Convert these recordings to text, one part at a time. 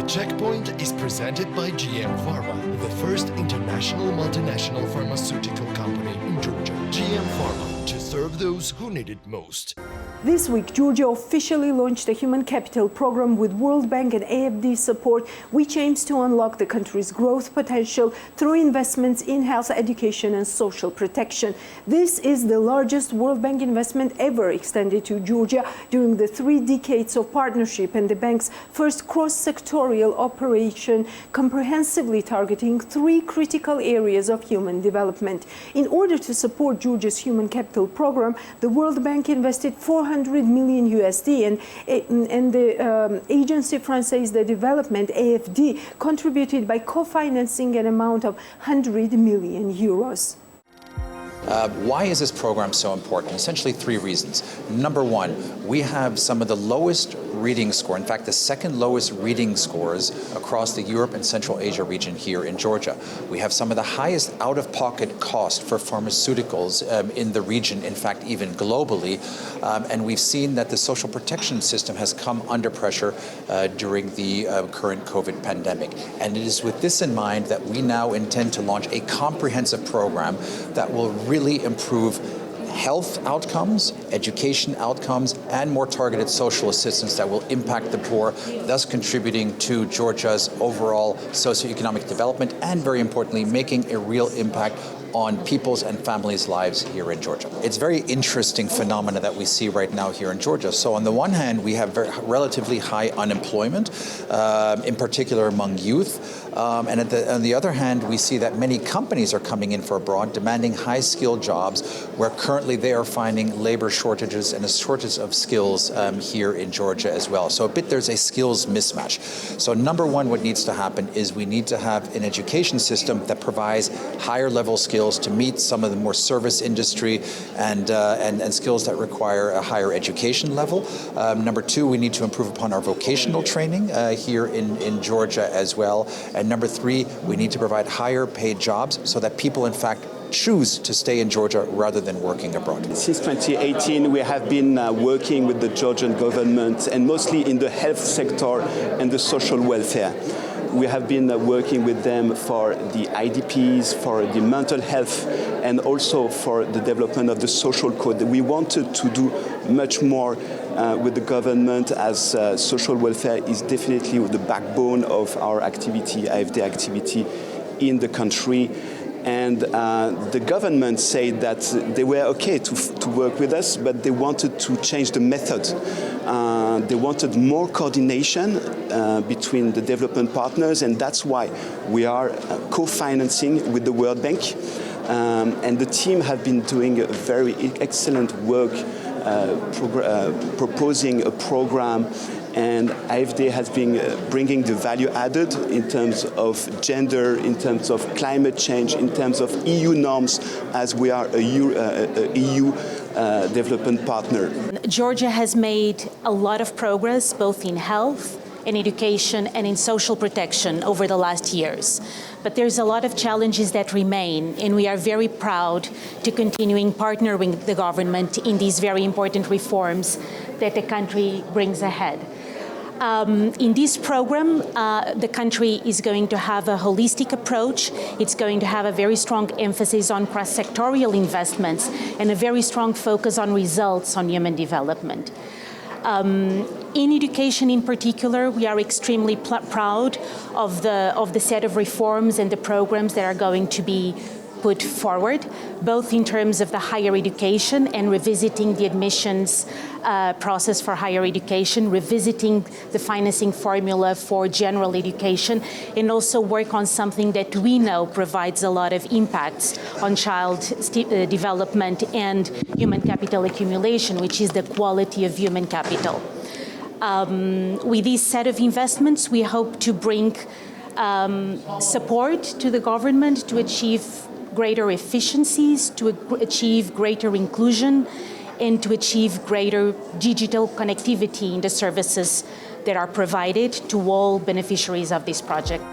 Checkpoint is presented by GM Pharma, the first international multinational pharmaceutical company in Georgia. GM Pharma, to serve those who need it most. This week, Georgia officially launched a human capital program with World Bank and AFD support, which aims to unlock the country's growth potential through investments in health, education, and social protection. This is the largest World Bank investment ever extended to Georgia during the 3 decades of partnership and the bank's first cross-sectorial operation, comprehensively targeting 3 critical areas of human development. In order to support Georgia's human capital program, the World Bank invested $400 million USD, and the Agence française, développement, AFD, contributed by co-financing an amount of 100 million euros. Why is this program so important? Essentially 3 reasons. Number 1, we have some of the lowest reading score, in fact the second lowest reading scores across the Europe and Central Asia region here in Georgia. We have some of the highest out-of-pocket cost for pharmaceuticals in the region, in fact even globally, and we've seen that the social protection system has come under pressure during the current COVID pandemic. And it is with this in mind that we now intend to launch a comprehensive program that will really improve health outcomes, education outcomes, and more targeted social assistance that will impact the poor, thus contributing to Georgia's overall socioeconomic development and, very importantly, making a real impact on people's and families' lives here in Georgia. It's a very interesting phenomena that we see right now here in Georgia. So on the one hand, we have relatively high unemployment, in particular among youth. And on the other hand, we see that many companies are coming in for abroad, demanding high-skilled jobs, where currently they are finding labor shortages and a shortage of skills here in Georgia as well. So there's a skills mismatch. So number 1, what needs to happen is we need to have an education system that provides higher level skills to meet some of the more service industry and skills that require a higher education level. Number 2, we need to improve upon our vocational training here in Georgia as well. And number 3, we need to provide higher paid jobs so that people, in fact, choose to stay in Georgia rather than working abroad. Since 2018, we have been working with the Georgian government, and mostly in the health sector and the social welfare. We have been working with them for the IDPs, for the mental health, and also for the development of the social code. We wanted to do much more with the government, as social welfare is definitely the backbone of our activity, AFD activity in the country. And the government said that they were okay to work with us, but they wanted to change the method. They wanted more coordination between the development partners, and that's why we are co-financing with the World Bank. And the team have been doing a very excellent work proposing a program, and AFD has been bringing the value added in terms of gender, in terms of climate change, in terms of EU norms, as we are a EU development partner. Georgia has made a lot of progress both in health, in education, and in social protection over the last years. But there's a lot of challenges that remain, and we are very proud to continuing partnering with the government in these very important reforms that the country brings ahead. In this program, the country is going to have a holistic approach. It's going to have a very strong emphasis on cross-sectorial investments and a very strong focus on results on human development. In education in particular, we are extremely proud of the set of reforms and the programs that are going to be put forward, both in terms of the higher education and revisiting the admissions process for higher education, revisiting the financing formula for general education, and also work on something that we know provides a lot of impacts on child development and human capital accumulation, which is the quality of human capital. With this set of investments, we hope to bring support to the government to achieve greater efficiencies, to achieve greater inclusion, and to achieve greater digital connectivity in the services that are provided to all beneficiaries of this project.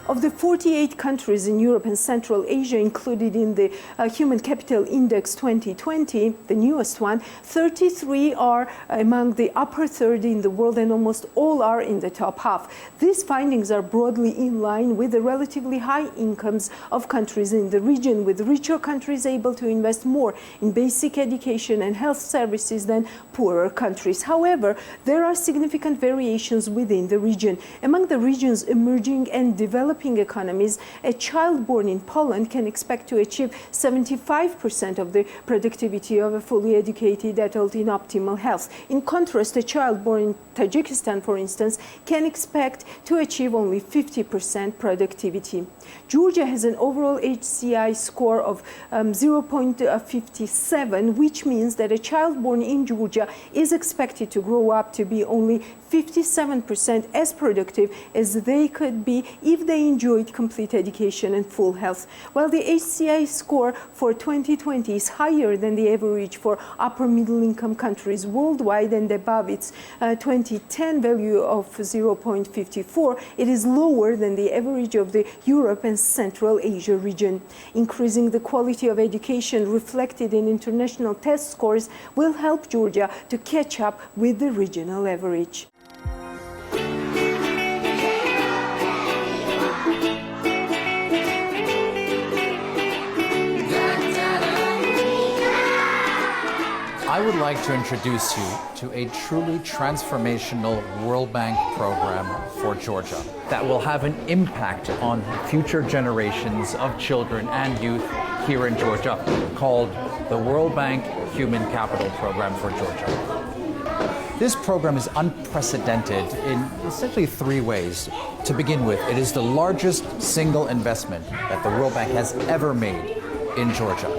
Of the 48 countries in Europe and Central Asia included in the Human Capital Index 2020, the newest one, 33 are among the upper 30 in the world, and almost all are in the top half. These findings are broadly in line with the relatively high incomes of countries in the region, with richer countries able to invest more in basic education and health services than poorer countries. However, there are significant variations within the region. Among the region's emerging and developing economies, a child born in Poland can expect to achieve 75% of the productivity of a fully educated adult in optimal health. In contrast, a child born in Tajikistan, for instance, can expect to achieve only 50% productivity. Georgia has an overall HCI score of 0.57, which means that a child born in Georgia is expected to grow up to be only 57% as productive as they could be if they enjoyed complete education and full health. While the HCI score for 2020 is higher than the average for upper middle income countries worldwide and above its 2010 value of 0.54, it is lower than the average of the Europe and Central Asia region. Increasing the quality of education reflected in international test scores will help Georgia to catch up with the regional average. I would like to introduce you to a truly transformational World Bank program for Georgia that will have an impact on future generations of children and youth here in Georgia, called the World Bank Human Capital Program for Georgia. This program is unprecedented in essentially three ways. To begin with, it is the largest single investment that the World Bank has ever made in Georgia.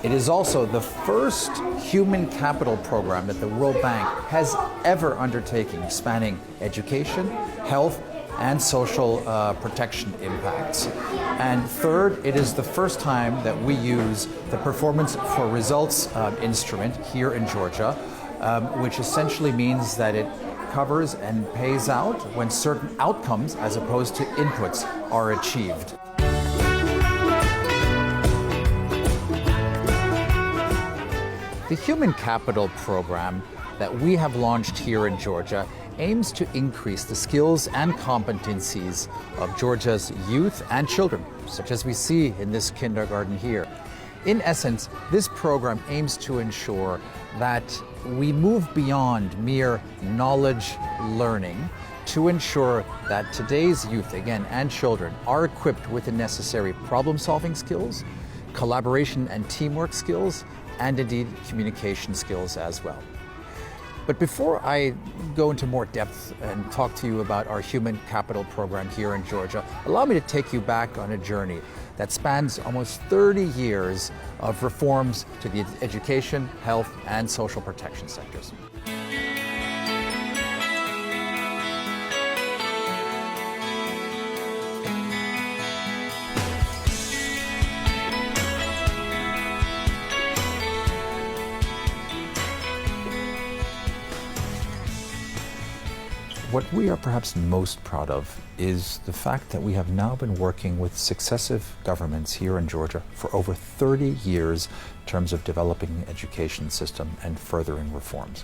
It is also the first human capital program that the World Bank has ever undertaken, spanning education, health, and social protection impacts. And third, it is the first time that we use the Performance for Results instrument here in Georgia, which essentially means that it covers and pays out when certain outcomes, as opposed to inputs, are achieved. The Human Capital Program that we have launched here in Georgia aims to increase the skills and competencies of Georgia's youth and children, such as we see in this kindergarten here. In essence, this program aims to ensure that we move beyond mere knowledge learning to ensure that today's youth, again, and children are equipped with the necessary problem-solving skills, collaboration and teamwork skills, and indeed communication skills as well. But before I go into more depth and talk to you about our Human Capital Program here in Georgia, allow me to take you back on a journey that spans almost 30 years of reforms to the education, health, and social protection sectors. What we are perhaps most proud of is the fact that we have now been working with successive governments here in Georgia for over 30 years in terms of developing the education system and furthering reforms.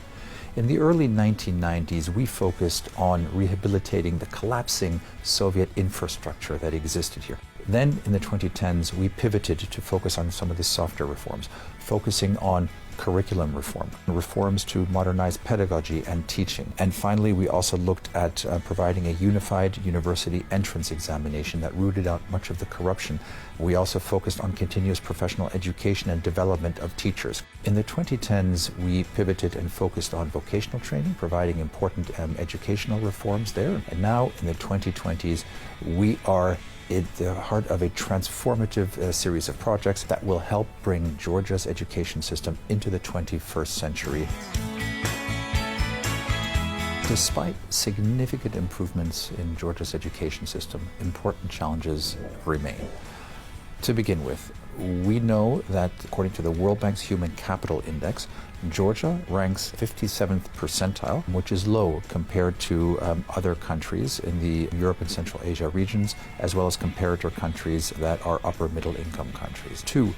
In the early 1990s, we focused on rehabilitating the collapsing Soviet infrastructure that existed here. Then in the 2010s, we pivoted to focus on some of the softer reforms, focusing on curriculum reform, reforms to modernize pedagogy and teaching. And finally, we also looked at providing a unified university entrance examination that rooted out much of the corruption. We also focused on continuous professional education and development of teachers. In the 2010s, we pivoted and focused on vocational training, providing important educational reforms there. And now in the 2020s, we are at the heart of a transformative series of projects that will help bring Georgia's education system into the 21st century. Despite significant improvements in Georgia's education system, important challenges remain. To begin with, we know that according to the World Bank's Human Capital Index, Georgia ranks 57th percentile, which is low compared to other countries in the Europe and Central Asia regions, as well as comparator countries that are upper middle income countries. Two,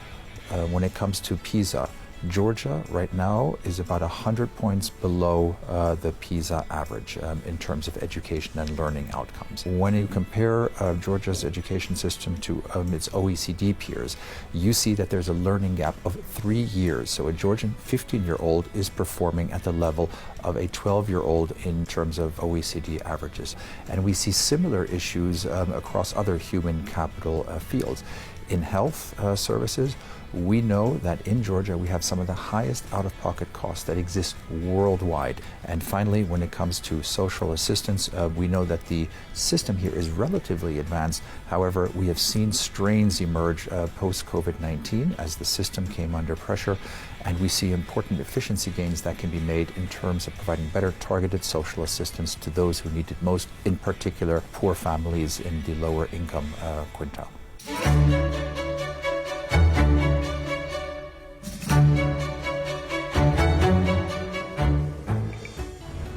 when it comes to PISA, Georgia right now is about 100 points below the PISA average in terms of education and learning outcomes. When you compare Georgia's education system to its OECD peers, you see that there's a learning gap of 3 years. So a Georgian 15-year-old is performing at the level of a 12-year-old in terms of OECD averages. And we see similar issues across other human capital fields. In health services, we know that in Georgia we have some of the highest out-of-pocket costs that exist worldwide. And finally, when it comes to social assistance, we know that the system here is relatively advanced. However, we have seen strains emerge post-COVID-19 as the system came under pressure, and we see important efficiency gains that can be made in terms of providing better targeted social assistance to those who need it most, in particular poor families in the lower income quintile.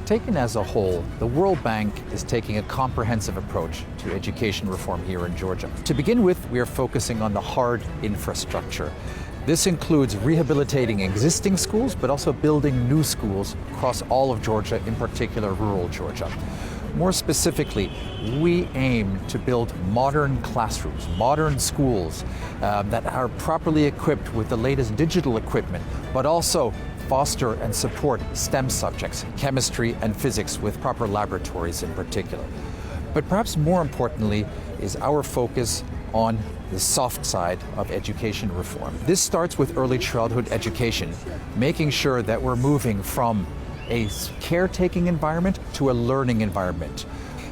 Taken as a whole, the World Bank is taking a comprehensive approach to education reform here in Georgia. To begin with, we are focusing on the hard infrastructure. This includes rehabilitating existing schools, but also building new schools across all of Georgia, in particular rural Georgia. More specifically, we aim to build modern classrooms, modern schools that are properly equipped with the latest digital equipment, but also foster and support STEM subjects, chemistry and physics, with proper laboratories in particular. But perhaps more importantly is our focus on the soft side of education reform. This starts with early childhood education, making sure that we're moving from a caretaking environment to a learning environment,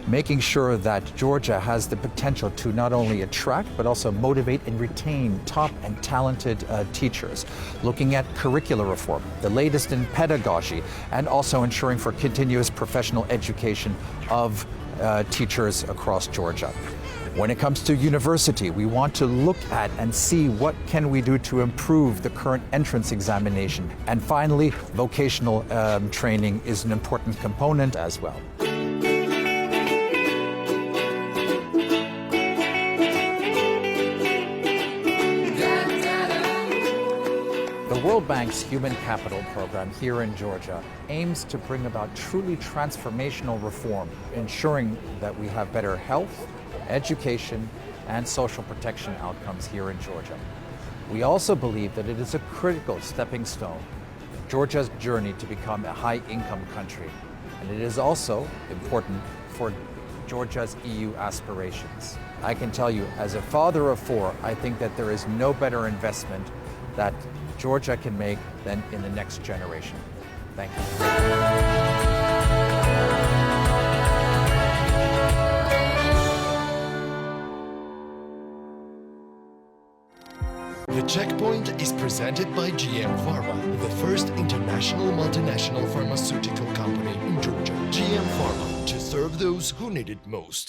making sure that Georgia has the potential to not only attract but also motivate and retain top and talented teachers, looking at curricular reform, the latest in pedagogy, and also ensuring for continuous professional education of teachers across Georgia. When it comes to university, we want to look at and see what can we do to improve the current entrance examination. And finally, vocational training is an important component as well. The World Bank's Human Capital Program here in Georgia aims to bring about truly transformational reform, ensuring that we have better health, education, and social protection outcomes here in Georgia. We also believe that it is a critical stepping stone in Georgia's journey to become a high-income country, and it is also important for Georgia's EU aspirations. I can tell you, as a father of four, I think that there is no better investment that Georgia can make than in the next generation. Thank you. The Checkpoint is presented by GM Pharma, the first international multinational pharmaceutical company in Georgia. GM Pharma, to serve those who need it most.